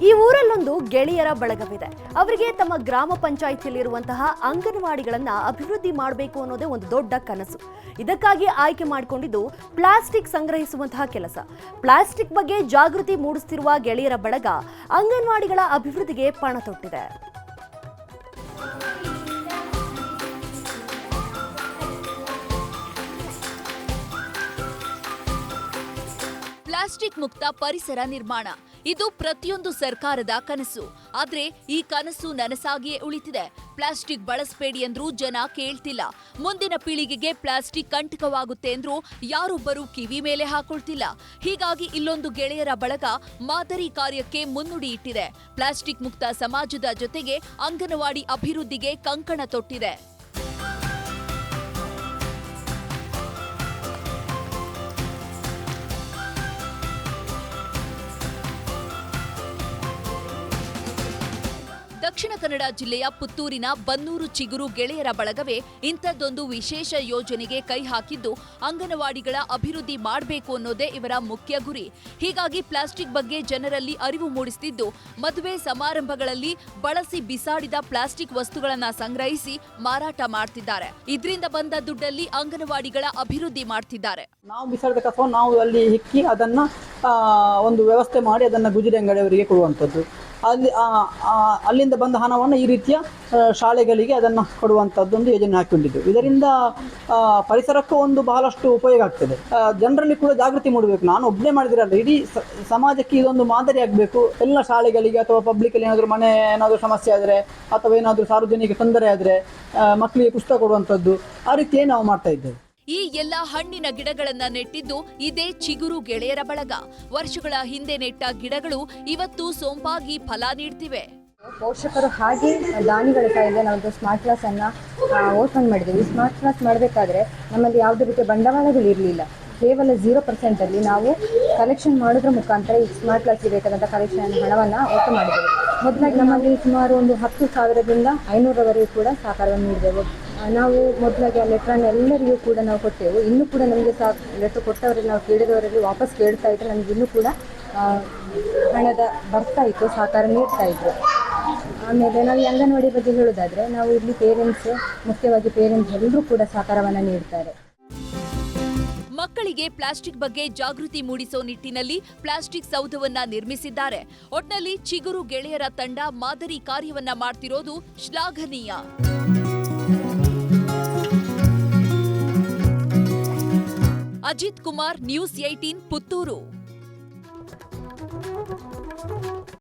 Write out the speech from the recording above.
ಈ ಊರಲ್ಲೊಂದು ಗೆಳೆಯರ ಬಳಗವಿದೆ. ಅವರಿಗೆ ತಮ್ಮ ಗ್ರಾಮ ಪಂಚಾಯಿತಿಯಲ್ಲಿರುವಂತಹ ಅಂಗನವಾಡಿಗಳನ್ನ ಅಭಿವೃದ್ಧಿ ಮಾಡಬೇಕು ಅನ್ನೋದೇ ಒಂದು ದೊಡ್ಡ ಕನಸು. ಇದಕ್ಕಾಗಿ ಆಯ್ಕೆ ಮಾಡಿಕೊಂಡಿದ್ದು ಪ್ಲಾಸ್ಟಿಕ್ ಸಂಗ್ರಹಿಸುವಂತಹ ಕೆಲಸ. ಪ್ಲಾಸ್ಟಿಕ್ ಬಗ್ಗೆ ಜಾಗೃತಿ ಮೂಡಿಸುತ್ತಿರುವ ಗೆಳೆಯರ ಬಳಗ ಅಂಗನವಾಡಿಗಳ ಅಭಿವೃದ್ಧಿಗೆ ಪಣ ತೊಟ್ಟಿದೆ. ಪ್ಲಾಸ್ಟಿಕ್ ಮುಕ್ತ ಪರಿಸರ ನಿರ್ಮಾಣ ಇದು ಪ್ರತಿಯೊಂದು ಸರ್ಕಾರದ ಕನಸು. ಆದ್ರೆ ಈ ಕನಸು ನನಸಾಗಿಯೇ ಉಳಿತಿದೆ. ಪ್ಲಾಸ್ಟಿಕ್ ಬಳಸಬೇಡಿ ಅಂದ್ರೂ ಜನ ಕೇಳ್ತಿಲ್ಲ. ಮುಂದಿನ ಪೀಳಿಗೆಗೆ ಪ್ಲಾಸ್ಟಿಕ್ ಕಂಟಕವಾಗುತ್ತೆ ಅಂದ್ರೂ ಯಾರೊಬ್ಬರು ಕಿವಿ ಮೇಲೆ ಹಾಕೊಳ್ತಿಲ್ಲ. ಹೀಗಾಗಿ ಇಲ್ಲೊಂದು ಗೆಳೆಯರ ಬಳಗ ಮಾದರಿ ಕಾರ್ಯಕ್ಕೆ ಮುನ್ನುಡಿ ಇಟ್ಟಿದೆ. ಪ್ಲಾಸ್ಟಿಕ್ ಮುಕ್ತ ಸಮಾಜದ ಜೊತೆಗೆ ಅಂಗನವಾಡಿ ಅಭಿವೃದ್ಧಿಗೆ ಕಂಕಣ ತೊಟ್ಟಿದೆ. ದಕ್ಷಿಣ ಕನ್ನಡ ಜಿಲ್ಲೆಯ ಪುತ್ತೂರಿನ ಬನ್ನೂರು ಚಿಗುರು ಗೆಳೆಯರ ಬಳಗವೇ ಇಂಥದ್ದೊಂದು ವಿಶೇಷ ಯೋಜನೆಗೆ ಕೈ ಹಾಕಿದ್ದು ಅಂಗನವಾಡಿಗಳ ಅಭಿವೃದ್ಧಿ ಮಾಡಬೇಕು ಅನ್ನೋದೇ ಇವರ ಮುಖ್ಯ ಗುರಿ. ಹೀಗಾಗಿ ಪ್ಲಾಸ್ಟಿಕ್ ಬಗ್ಗೆ ಜನರಲ್ಲಿ ಅರಿವು ಮೂಡಿಸುತ್ತಿದ್ದು ಮದುವೆ ಸಮಾರಂಭಗಳಲ್ಲಿ ಬಳಸಿ ಬಿಸಾಡಿದ ಪ್ಲಾಸ್ಟಿಕ್ ವಸ್ತುಗಳನ್ನ ಸಂಗ್ರಹಿಸಿ ಮಾರಾಟ ಮಾಡ್ತಿದ್ದಾರೆ. ಇದರಿಂದ ಬಂದ ದುಡ್ಡಲ್ಲಿ ಅಂಗನವಾಡಿಗಳ ಅಭಿವೃದ್ಧಿ ಮಾಡ್ತಿದ್ದಾರೆ. ನಾವು ಬಿಸಾಡಿದ ಕಸವನ್ನು ನಾವು ಅಲ್ಲಿ ಹಿಕ್ಕಿ ಅದನ್ನ ಒಂದು ವ್ಯವಸ್ಥೆ ಮಾಡಿ ಅದನ್ನ ಗುಜರಿ ಅಂಗಡಿಯವರಿಗೆ ಕೊಡುವಂಥದ್ದು. ಅಲ್ಲಿಂದ ಬಂದ ಹಣವನ್ನು ಈ ರೀತಿಯ ಶಾಲೆಗಳಿಗೆ ಅದನ್ನು ಕೊಡುವಂಥದ್ದೊಂದು ಯೋಜನೆ ಹಾಕಿಕೊಂಡಿದ್ದು. ಇದರಿಂದ ಪರಿಸರಕ್ಕೂ ಒಂದು ಬಹಳಷ್ಟು ಉಪಯೋಗ ಆಗ್ತದೆ. ಜನರಲ್ಲಿ ಕೂಡ ಜಾಗೃತಿ ಮೂಡಬೇಕು. ನಾನು ಒಬ್ಬನೇ ಮಾಡಿದಿರಲ್ಲ, ಇಡೀ ಸಮಾಜಕ್ಕೆ ಇದೊಂದು ಮಾದರಿ ಆಗಬೇಕು. ಎಲ್ಲ ಶಾಲೆಗಳಿಗೆ ಅಥವಾ ಪಬ್ಲಿಕಲ್ಲಿ ಏನಾದರೂ ಮನೆ ಏನಾದರೂ ಸಮಸ್ಯೆ ಆದರೆ ಅಥವಾ ಏನಾದರೂ ಸಾರ್ವಜನಿಕ ತೊಂದರೆ ಆದರೆ ಮಕ್ಕಳಿಗೆ ಪುಸ್ತಕ ಕೊಡುವಂಥದ್ದು, ಆ ರೀತಿಯೇ ನಾವು ಮಾಡ್ತಾ ಇದ್ದೇವೆ. ಈ ಎಲ್ಲ ಹಣ್ಣಿನ ಗಿಡಗಳನ್ನ ನೆಟ್ಟಿದ್ದು ಇದೇ ಚಿಗುರು ಗೆಳೆಯರ ಬಳಗ. ವರ್ಷಗಳ ಹಿಂದೆ ನೆಟ್ಟ ಗಿಡಗಳು ಇವತ್ತು ಸೊಂಪಾಗಿ ಫಲ ನೀಡ್ತಿವೆ. ಪೋಷಕರು ಹಾಗೆ ದಾನಿಗಳ ಕೈಯಿಂದ ನಾವು ಸ್ಮಾರ್ಟ್ ಕ್ಲಾಸ್ ಅನ್ನ ಓಪನ್ ಮಾಡಿದ್ದೀವಿ. ಸ್ಮಾರ್ಟ್ ಕ್ಲಾಸ್ ಮಾಡಬೇಕಾದ್ರೆ ನಮ್ಮಲ್ಲಿ ಯಾವುದೇ ರೀತಿಯ ಬಂಡವಾಳಗಳು ಇರಲಿಲ್ಲ. ಕೇವಲ 0% ಅಲ್ಲಿ ನಾವು ಕಲೆಕ್ಷನ್ ಮಾಡೋದ್ರ ಮುಖಾಂತರ ಈ ಸ್ಮಾರ್ಟ್ ಕ್ಲಾಸ್ಗೆ ಬೇಕಾದಂಥ ಕಲೆಕ್ಷನ್ ಹಣವನ್ನು ಓಪನ್ ಮಾಡಿದ್ದೇವೆ. ಮೊದಲಾಗಿ ನಮ್ಮಲ್ಲಿ ಸುಮಾರು ಒಂದು 10,000ರಿಂದ 500ರವರೆಗೂ ಕೂಡ ಸಹಕಾರವನ್ನು ನೀಡಿದೆವು. ನಾವು ಮೊದಲಾಗಿ ಆ ಲೆಟ್ರನ್ನು ಎಲ್ಲರಿಗೂ ಕೂಡ ನಾವು ಕೊಟ್ಟೆವು. ಇನ್ನೂ ಕೂಡ ನಮಗೆ ಲೆಟ್ರ್ ಕೊಟ್ಟವರಲ್ಲಿ ನಾವು ಕೇಳಿದವರಲ್ಲಿ ವಾಪಸ್ ಕೇಳ್ತಾ ಇದ್ದರೆ ನಮಗೆ ಇನ್ನೂ ಕೂಡ ಹಣದ ಬರ್ತಾ ಇತ್ತು, ಸಹಕಾರ ನೀಡ್ತಾ ಇದ್ರು. ಆಮೇಲೆ ನಾವು ಈ ಅಂಗನವಾಡಿ ಬಗ್ಗೆ ಹೇಳೋದಾದರೆ ನಾವು ಇಲ್ಲಿ ಪೇರೆಂಟ್ಸ್, ಮುಖ್ಯವಾಗಿ ಪೇರೆಂಟ್ಸ್ ಎಲ್ಲರೂ ಕೂಡ ಸಹಕಾರವನ್ನು ನೀಡ್ತಾರೆ. ಮಕ್ಕಳಿಗೆ ಪ್ಲಾಸ್ಟಿಕ್ ಬಗ್ಗೆ ಜಾಗೃತಿ ಮೂಡಿಸೋ ನಿಟ್ಟಿನಲ್ಲಿ ಪ್ಲಾಸ್ಟಿಕ್ ಸೌಧವನ್ನ ನಿರ್ಮಿಸಿದ್ದಾರೆ. ಒಟ್ನಲ್ಲಿ ಚಿಗುರು ಗೆಳೆಯರ ತಂಡ ಮಾದರಿ ಕಾರ್ಯವನ್ನ ಮಾಡ್ತಿರೋದು ಶ್ಲಾಘನೀಯ. ಅಜಿತ್ ಕುಮಾರ್, ನ್ಯೂಸ್ 18, ಪುತ್ತೂರು.